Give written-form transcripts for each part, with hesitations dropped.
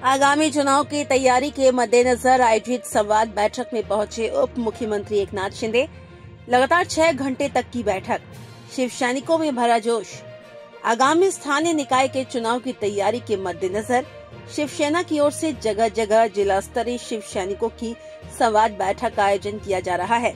आगामी चुनाव की तैयारी के मद्देनजर आयोजित संवाद बैठक में पहुंचे उप मुख्यमंत्री एकनाथ शिंदे। लगातार 6 घंटे तक की बैठक, शिव सैनिकों में भरा जोश। आगामी स्थानीय निकाय के चुनाव की तैयारी के मद्देनजर शिवसेना की ओर से जगह जगह जिला स्तरीय शिव सैनिकों की संवाद बैठक का आयोजन किया जा रहा है।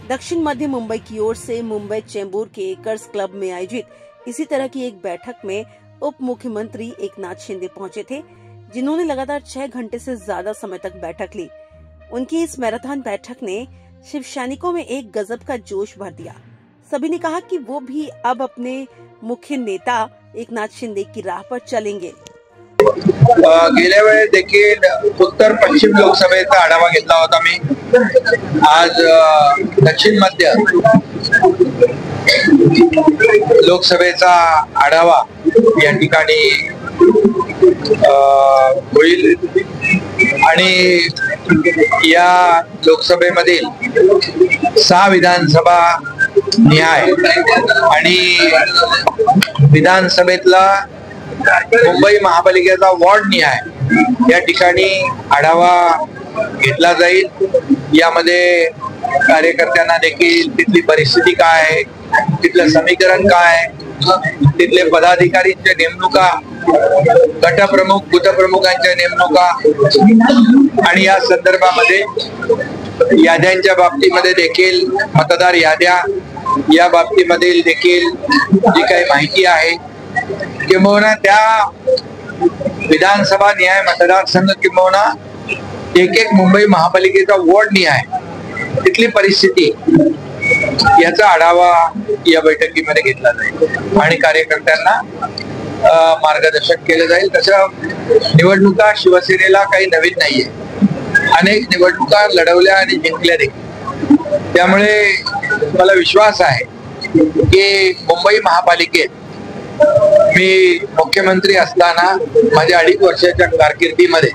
दक्षिण मध्य मुंबई की ओर से मुंबई चेंबूर के एकर्स क्लब में आयोजित इसी तरह की एक बैठक में उप मुख्यमंत्री एकनाथ शिंदे पहुंचे थे, जिन्होंने लगातार 6 घंटे से ज्यादा समय तक बैठक ली। उनकी इस मैराथन बैठक ने शिव सैनिकों में एक गजब का जोश भर दिया। सभी ने कहा कि वो भी अब अपने मुख्य नेता एकनाथ शिंदे की राह पर चलेंगे। गेल्या वेळेस देखील उत्तर पश्चिम लोकसभेचा आढावा घेतला होता मी। आज दक्षिण मध्य लोकसभेचा आढावा या ठिकाणी होईल आणि या लोकसभेमधील 6 विधानसभा निहाय आणि विधानसभेतला मुंबई महापालिकेचा वॉर्ड निहाय या ठिकाणी आढावा घेतला जाईल। यामध्ये कार्यकर्त्यांना देखील तिथली परिस्थिती काय आहे, तिथलं समीकरण काय आहे, तिथले पदाधिकारींच्या नेमणुका, गटप्रमुख बुथप्रमुखांच्या नेमणुका आणि या संदर्भामध्ये याद्यांच्या बाबतीमध्ये देखील मतदार याद्या या बाबतीमध्ये देखील जी काही माहिती आहे किंबहुना त्या विधानसभा निहाय मतदारसंघ किंबहुना एक मुंबई महापालिकेचा वॉर्ड निहाय तिथली परिस्थिती याचा आढावा या बैठकीमध्ये घेतला जाईल आणि कार्यकर्त्यांना मार्गदर्शन केलं जाईल। तसं निवडणुका शिवसेनेला काही नवीन नाहीये, अनेक निवडणुका लढवल्या आणि जिंकल्या देखील। त्यामुळे मला विश्वास आहे की मुंबई महापालिकेत मी मुख्यमंत्री असताना माझ्या 2.5 वर्षाच्या कारकिर्दीमध्ये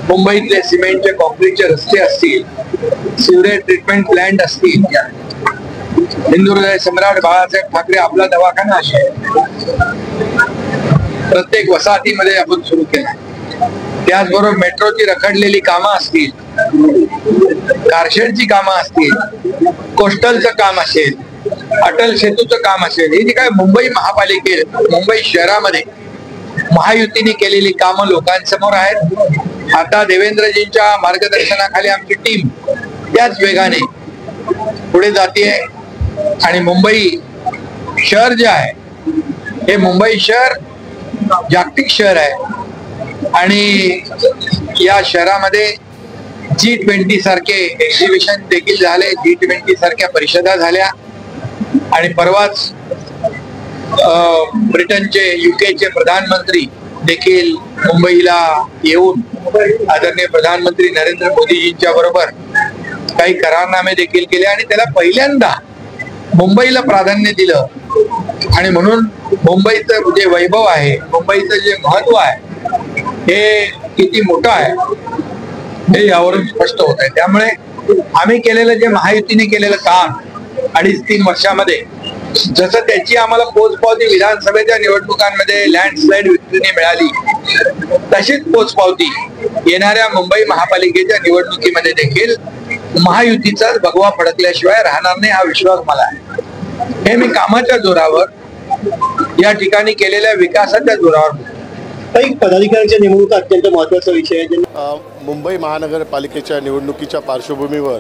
मुंबईतले सिमेंटचे कॉन्क्रीटचे रस्ते असतील, सिवरेज ट्रीटमेंट प्लांट असतील, हिंदुहृदय सम्राट बाळासाहेब ठाकरे आपला दवाखाना असेल, प्रत्येक वसाहतीमध्ये आपण सुरू केला। त्याचबरोबर मेट्रोची रखडलेली कामं असतील, कारशेडची कामं असतील, कोस्टलचं काम असेल, अटल सेतूचं काम असेल, हे जे काय मुंबई महापालिकेत मुंबई शहरामध्ये महायुतीने केलेली कामं लोकांसमोर आहेत। आता देवेंद्रजींच्या मार्गदर्शनाखाली आमची टीम त्याच वेगाने पुढे जाते आणि मुंबई शहर जे आहे हे मुंबई शहर जागतिक शहर आहे आणि या शहरामध्ये G20 सारखे एक्झिबिशन देखील झाले, G20 सारख्या परिषदा झाल्या आणि परवाच ब्रिटनचे युकेचे प्रधानमंत्री देखील मुंबईला येऊन आदरणीय प्रधानमंत्री नरेंद्र मोदीजींच्या बरोबर काही करारनामे देखील केले आणि त्याला पहिल्यांदा मुंबईला प्राधान्य दिलं आणि म्हणून मुंबईचं जे वैभव आहे, मुंबईचं जे महत्व आहे हे किती मोठं आहे हे यावरून स्पष्ट होत आहे। त्यामुळे आम्ही केलेलं जे महायुतीने केलेलं काम 2.5-3 वर्षामध्ये जसं त्याची आम्हाला पोचपावती विधानसभेच्या निवडणुकांमध्ये लँडस्लाइड विक्ट्रीने मिळाली, तशीच पोचपावती येणाऱ्या मुंबई महापालिकेच्या निवडणुकीमध्ये देखील महायुतीचाच भगवा फडकल्याशिवाय राहणार नाही हा विश्वास मला आहे। हे मी कामाच्या जोरावर या ठिकाणी केलेल्या विकासाच्या जोरावर। काही पदाधिकाऱ्यांच्या नेमणुका अत्यंत महत्त्वाचा विषय आहे। मुंबई महानगरपालिकेच्या निवडणुकीच्या पार्श्वभूमीवर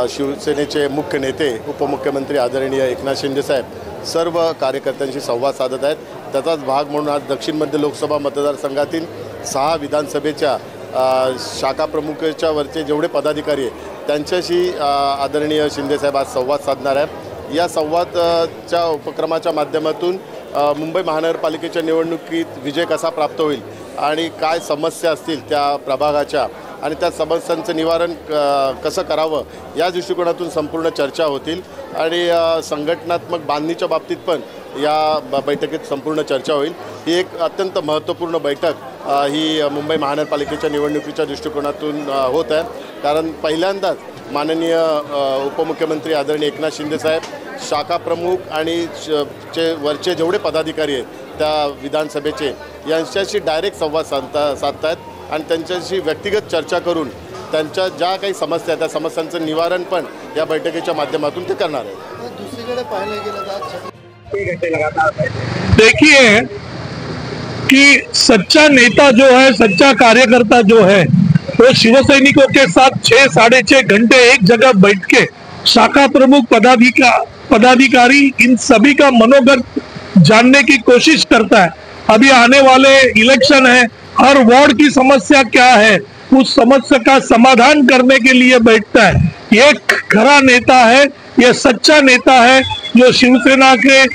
शिवसेनेचे मुख्य नेते उपमुख्यमंत्री आदरणीय एकनाथ शिंदे साहेब सर्व कार्यकर्त्यांशी संवाद साधत आहेत। त्याचाच भाग म्हणून आज दक्षिण मध्य लोकसभा मतदारसंघातील 6 विधानसभेच्या शाखा प्रमुखाच्या वरचे जेवढे पदाधिकारी आहेत त्यांच्याशी आदरणीय शिंदे साहेब आज संवाद साधणार आहेत। या संवादच्या उपक्रमाच्या माध्यमातून मुंबई महानगरपालिकेच्या निवडणुकीत विजय कसा प्राप्त होईल आणि काय समस्या असतील त्या प्रभागाच्या आणि त्या समस्यांचं निवारण कसं करावं या दृष्टिकोनातून संपूर्ण चर्चा होतील आणि संघटनात्मक बांधणीच्या बाबतीत पण या बैठकीत संपूर्ण चर्चा होईल। ही एक अत्यंत महत्त्वपूर्ण बैठक ही मुंबई महानगरपालिकेच्या निवडणुकीच्या दृष्टिकोनातून होत आहे, कारण पहिल्यांदाच माननीय उपमुख्यमंत्री आदरणीय एकनाथ शिंदे साहेब शाखा प्रमुख आणि वरचे जेवढे पदाधिकारी आहेत त्या विधानसभेचे यांच्याशी डायरेक्ट संवाद साधतायत। आणि त्यांच्याशी व्यक्तिगत चर्चा करून त्यांच्या ज्या काही समस्या आहेत त्या समस्यांचं निवारण पण या बैठकीच्या माध्यमातून ते करणार आहे। दुसरीकडे पाहायला गेलं देखिए कि सच्चा नेता जो है, सच्चा कार्यकर्ता जो है, वो शिवसैनिकों के साथ 6-6.5 घंटे एक जगह बैठ के शाखा प्रमुख पदाधिकारी इन सभी का मनोगत जानने की कोशिश करता है। अभी आने वाले इलेक्शन है, हर वार्ड की समस्या क्या है उस समस्या का समाधान करने के लिए बैठता है। ये खरा नेता है, ये सच्चा नेता है जो शिवसेना के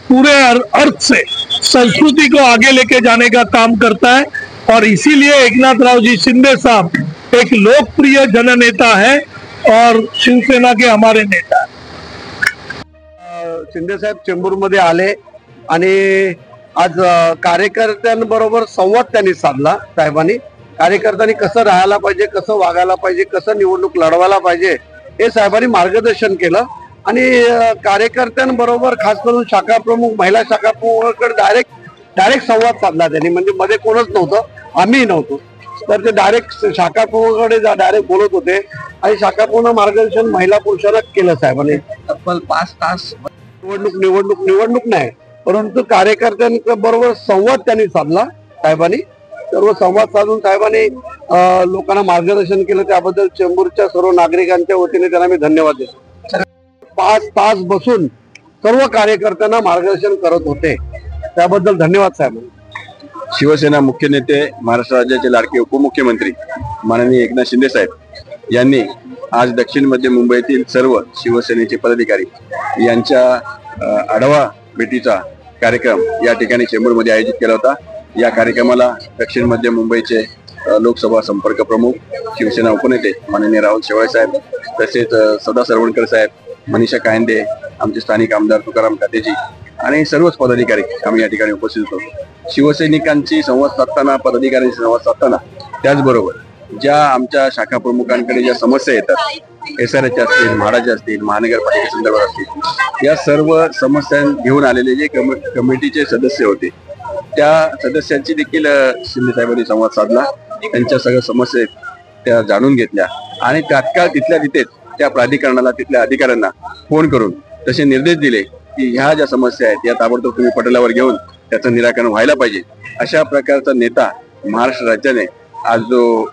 पूरे अर्थ से संस्कृति को आगे लेके जाने का काम करता है। और इसीलिए एकनाथराव जी शिंदे साहब एक लोकप्रिय जननेता है और शिवसेना के हमारे नेता है। शिंदे साहेब चेंबूरमध्ये आले आणि आज कार्यकर्त्यांबरोबर संवाद त्यांनी साधला। साहेबांनी कार्यकर्त्यांनी कसं राहायला पाहिजे, कसं वागायला पाहिजे, कसं निवडणूक लढवायला पाहिजे हे साहेबांनी मार्गदर्शन केलं आणि कार्यकर्त्यांबरोबर खास करून शाखा प्रमुख, महिला शाखा प्रमुखांकडे डायरेक्ट संवाद साधला त्यांनी। म्हणजे मध्ये कोणच नव्हतं, आम्हीही नव्हतो, तर ते डायरेक्ट शाखा प्रमुखाकडे डायरेक्ट बोलत होते आणि शाखा प्रमुख मार्गदर्शन महिला पुरुषांना केलं साहेबांनी। तब्बल 5 तास निवडणूक नाही परंतु कार्यकर्त्यांबरोबर संवाद त्यांनी साधला साहेबांनी। सर्व संवाद साधून साहेबांनी लोकांना मार्गदर्शन केलं, त्याबद्दल चेंबूरच्या सर्व नागरिकांच्या वतीने त्यांना मी धन्यवाद देतो। 5 तास बसून सर्व कार्यकर्त्यांना मार्गदर्शन करत होते, त्याबद्दल धन्यवाद साहेब। शिवसेना मुख्य नेते, महाराष्ट्र राज्याचे लाडके उपमुख्यमंत्री माननीय एकनाथ शिंदे साहेब यांनी आज दक्षिण मध्य मुंबईतील सर्व शिवसेनेचे पदाधिकारी यांच्या आढावा भेटीचा कार्यक्रम या ठिकाणी चेंबूरमध्ये आयोजित केला होता। या कार्यक्रमाला दक्षिण मध्य मुंबईचे लोकसभा संपर्क प्रमुख, शिवसेना उपनेते माननीय राहुल शेवाळे साहेब, तसेच सदा सरवणकर साहेब, मनीषा कायंदे, आमचे स्थानिक आमदार तुकाराम कातेजी आणि सर्वच पदाधिकारी आम्ही या ठिकाणी उपस्थित होतो। शिवसैनिकांची संवाद साधताना, पदाधिकाऱ्यांशी संवाद साधताना त्याचबरोबर ज्या आमच्या शाखा प्रमुखांकडे ज्या समस्या येतात, SRH असतील, म्हाडाच्या असतील, महानगरपालिकेसंदर्भात असतील, या सर्व समस्या घेऊन आलेले जे कमिटीचे सदस्य होते त्या सदस्यांची देखील शिंदे साहेबांनी संवाद साधला। त्यांच्या सगळ्या समस्या त्या जाणून घेतल्या आणि तात्काळ तिथल्या तिथेच त्या प्राधिकरणाला, तिथल्या अधिकाऱ्यांना फोन करून तसे निर्देश दिले की ह्या ज्या समस्या आहेत या ताबडतोब तुम्ही पटलावर घेऊन त्याचं निराकरण व्हायला पाहिजे। अशा प्रकारचा नेता महाराष्ट्र राज्याने आज जो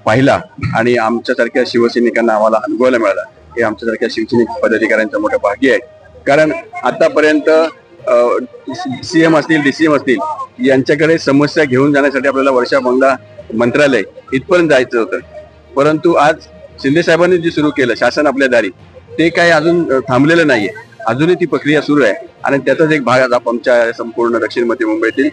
पाहिला आणि आमच्यासारख्या शिवसैनिकांना आम्हाला अनुभवायला मिळाला, हे आमच्यासारख्या शिवसैनिक पदाधिकाऱ्यांचं मोठं भाग्य आहे। कारण आतापर्यंत CM असतील, DCM असतील यांच्याकडे समस्या घेऊन जाण्यासाठी आपल्याला वर्षा बंगला, मंत्रालय इथपर्यंत जायचं होतं, परंतु आज शिंदे साहेबांनी जे सुरू केलं शासन आपल्या दारी, ते काही अजून थांबलेलं नाहीये, अजूनही ती प्रक्रिया सुरू आहे आणि त्याचाच एक भाग आज आमच्या संपूर्ण दक्षिण मध्य मुंबईतील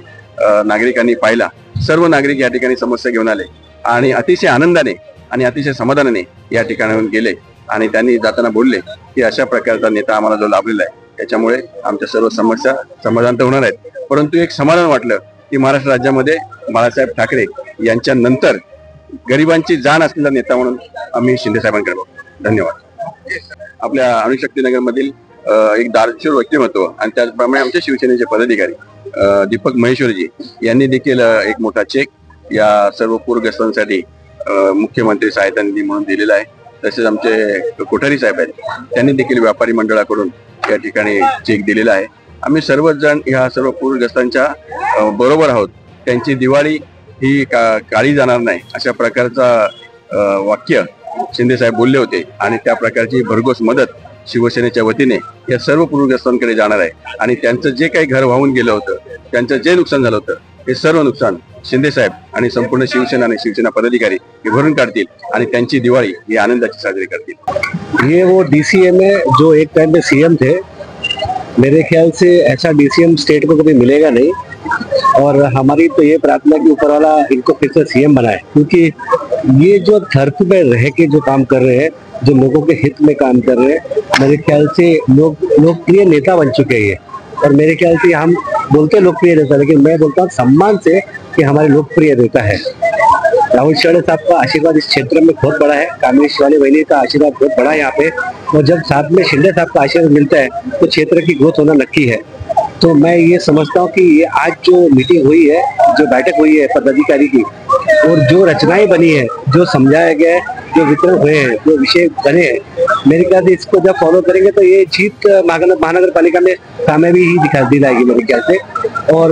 नागरिकांनी पाहिला। सर्व नागरिक या ठिकाणी समस्या घेऊन आले आणि अतिशय आनंदाने आणि अतिशय समाधानाने या ठिकाणाहून गेले आणि त्यांनी जाताना बोलले की अशा प्रकारचा नेता आम्हाला जो लाभलेला आहे त्याच्यामुळे आमच्या सर्व समस्या समाधान तर होणार आहेत। परंतु एक समाधान वाटलं की महाराष्ट्र राज्यामध्ये बाळासाहेब ठाकरे यांच्या नंतर गरिबांची जाण असलेला नेता म्हणून आम्ही शिंदे साहेबांकडे बघतो। धन्यवाद। आपल्या अणुशक्ती नगरमधील एक दार्शनिक व्यक्तिमत्व आणि त्याचप्रमाणे आमच्या शिवसेनेचे पदाधिकारी दीपक महेश्वरजी यांनी देखील एक मोठा चेक या सर्व पूरग्रस्तांसाठी मुख्यमंत्री सहायता निधी म्हणून दिलेला आहे। तसेच आमचे कोठारी साहेब आहेत, त्यांनी देखील व्यापारी मंडळाकडून या ठिकाणी चेक दिलेला आहे। आम्ही सर्वच जण ह्या सर्व पूरग्रस्तांच्या बरोबर आहोत। त्यांची दिवाळी ही काळी जाणार नाही अशा प्रकारचा वाक्य शिंदे साहेब बोलले होते आणि त्या प्रकारची भरघोस मदत शिवसेनेच्या वतीने या सर्व पूरग्रस्तांकडे जाणार आहे आणि त्यांचं जे काही घर वाहून गेलं होतं, त्यांचं जे नुकसान झालं होतं, हे सर्व नुकसान शिंदे साहेब आणि संपूर्ण शिवसेना आणि शिवसेना पदाधिकारी हे भरून काढतील आणि त्यांची दिवाळी ही आनंदाची साजरी करतील। ये वो DCM है जो एक टाइम पे CM थे। मेरे ख्याल से ऐसा DCM स्टेट को कभी मिलेगा नहीं और हमारी तो ये प्रार्थना कि ऊपर वाला इनको फिर से CM बनाए, क्योंकि ये जो धरती पे रह के जो काम कर रहे हैं, जो लोगों के हित में काम कर रहे हैं, मेरे ख्याल से लोकप्रिय नेता बन चुके हैं। और मेरे ख्याल से हम बोलते लोकप्रिय नेता, लेकिन मैं बोलता हूँ सम्मान से कि हमारे लोकप्रिय नेता है। राहुल शेवाड़े साहब का आशीर्वाद इस क्षेत्र में बहुत बड़ा है, कामिनी शिवानी बहनी का आशीर्वाद बहुत बड़ा है यहाँ पे, और जब साथ में शिंदे साहब का आशीर्वाद मिलता है तो क्षेत्र की ग्रोथ होना नक्की है। तो मैं ये समझता हूँ कि ये आज जो मीटिंग हुई है, जो बैठक हुई है पदाधिकारी की, और जो रचनाएं बनी है, जो समझाया गया है, जो वितरण हुए हैं, जो विषय बने हैं, मेरे ख्याल से इसको जब फॉलो करेंगे तो ये जीत महानगर पालिका में कामयाबी ही दिलाएगी मेरे ख्याल से। और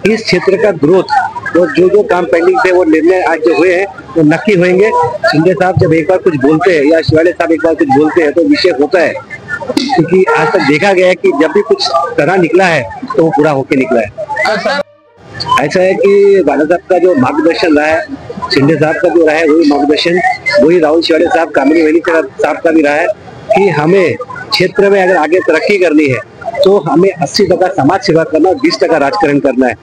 इस क्षेत्र का ग्रोथ और जो काम पेंडिंग थे वो निर्णय आज जो हुए हैं वो नक्की होंगे। शिंदे साहब जब एक बार कुछ बोलते हैं या शिवाले साहब एक बार कुछ बोलते हैं तो विषय होता है, क्योंकि आज तक देखा गया है कि जब भी कुछ तरह निकला है तो वो पूरा होके निकला है। ऐसा है कि बाला साहब का जो मार्गदर्शन रहा है, शिंदे साहब का जो रहा है वही मार्गदर्शन, वही राहुल शिवाले साहब, कामिनी वैली साहब का भी रहा है कि हमें क्षेत्र में अगर आगे तरक्की करनी है तो हमें 80% समाज सेवा करना और 20% राजकारण करना है।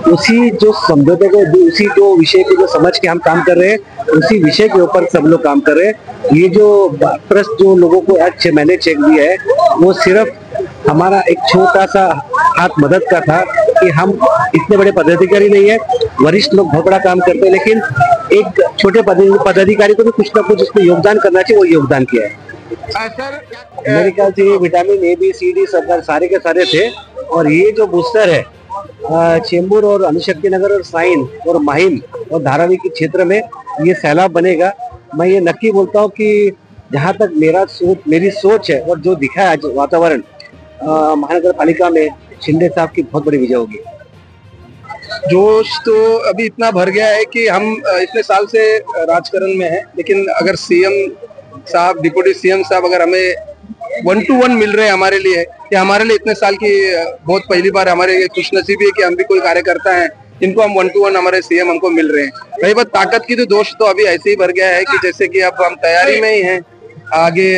उसी जो समझौते को, उसी जो विषय को जो समझ के हम काम कर रहे हैं, उसी विषय के ऊपर सब लोग काम कर रहे हैं। ये जो प्रश्न जो लोगों को आज 6 महीने चेक दिया है वो सिर्फ हमारा एक छोटा सा हाथ मदद का था कि हम इतने बड़े पदाधिकारी नहीं है, वरिष्ठ लोग बहुत बड़ा काम करते हैं, लेकिन एक छोटे पदाधिकारी को भी कुछ ना कुछ उसमें योगदान करना चाहिए, वो योगदान किया है। मेरे ख्याल से ये vitamin A B C D सब सारे के सारे थे। और ये जो बूस्टर है चेंबूर और अनुशक्ति नगर और साइन और माहिम और धारावी के क्षेत्र में ये सैलाब बनेगा। मैं ये नक्की बोलता हूँ कि जहाँ तक मेरी सोच है और जो दिखा है आज वातावरण, महानगर पालिका में शिंदे साहब की बहुत बड़ी विजय होगी। जोश तो अभी इतना भर गया है कि हम इतने साल से राजकारण में हैं, लेकिन अगर सीएम साहब, डिप्टी सीएम साहब अगर हमें 1 to 1 मिल रहे हैं हमारे लिए, या हमारे लिए इतने साल की बहुत पहली बार हमारे खुशनसीबी है कि हम भी कोई कार्यकर्ता हैं जिनको हम 1 to 1 हमारे सीएम हमको मिल रहे हैं। रही बात ताकत की, तो दोष तो अभी ऐसे ही भर गया है कि जैसे कि अब हम तैयारी में ही हैं, आगे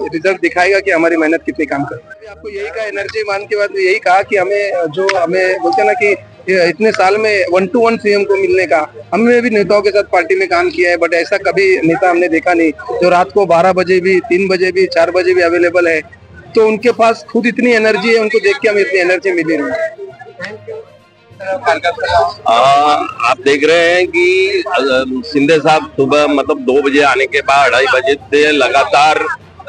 रिजल्ट दिखाएगा कि हमारी मेहनत कितनी काम कर। आपको यही कहा, एनर्जी मान के बाद यही कहा कि हमें बोलते ना कि इतने साल में 1 to 1 सीएम को मिलने का, हमने भी नेताओं के साथ पार्टी में काम किया है, बट ऐसा कभी नेता हमने देखा नहीं जो रात को 12 बजे भी, 3 बजे भी, 4 बजे भी अवेलेबल है। तो उनके पास खुद इतनी एनर्जी है, उनको देख के हमें इतनी एनर्जी मिली रही है। आप देख रहे हैं कि शिंदे साहब सुबह मतलब 2 बजे आने के बाद 2:30 बजे से लगातार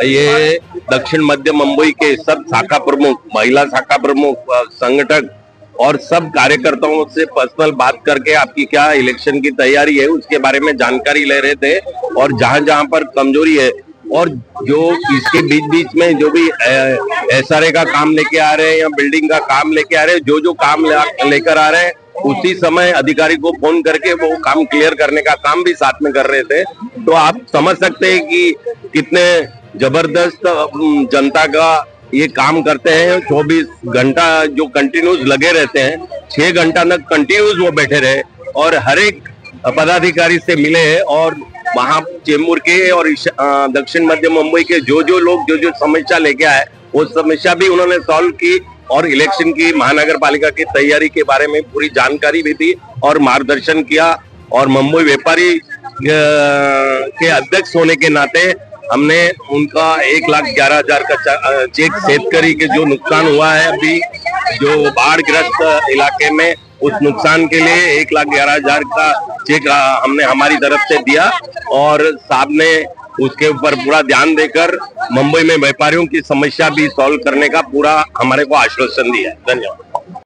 ये दक्षिण मध्य मुंबई के सब शाखा प्रमुख, महिला शाखा प्रमुख, संगठक और सब कार्यकर्ताओं से पर्सनल बात करके आपकी क्या इलेक्शन की तैयारी है उसके बारे में जानकारी ले रहे थे, और जहां जहां पर कमजोरी है और जो इसके बीच में जो भी एसआरए का काम लेके आ रहे हैं या बिल्डिंग का काम लेके आ रहे हैं, जो काम लेकर आ रहे हैं उसी समय अधिकारी को फोन करके वो काम क्लियर करने का काम भी साथ में कर रहे थे। तो आप समझ सकते हैं कि कितने जबरदस्त जनता का ये काम करते हैं। 24 घंटा जो कंटिन्यूस लगे रहते हैं, 6 घंटा तक कंटिन्यूस वो बैठे रहे और हर एक पदाधिकारी से मिले, और वहां चेंबूर के और दक्षिण मध्य मुंबई के जो लोग जो समस्या लेके आए वो समस्या भी उन्होंने सॉल्व की, और इलेक्शन की महानगर पालिका की तैयारी के बारे में पूरी जानकारी भी दी और मार्गदर्शन किया। और मुंबई व्यापारी के अध्यक्ष होने के नाते हमने उनका 1,11,000 का चेक शेतकरी के जो नुकसान हुआ है अभी जो बाढ़ ग्रस्त इलाके में, उस नुकसान के लिए 1,11,000 का चेक हमने हमारी तरफ से दिया, और साहब ने उसके ऊपर पूरा ध्यान देकर मुंबई में व्यापारियों की समस्या भी सॉल्व करने का पूरा हमारे को आश्वासन दिया। धन्यवाद।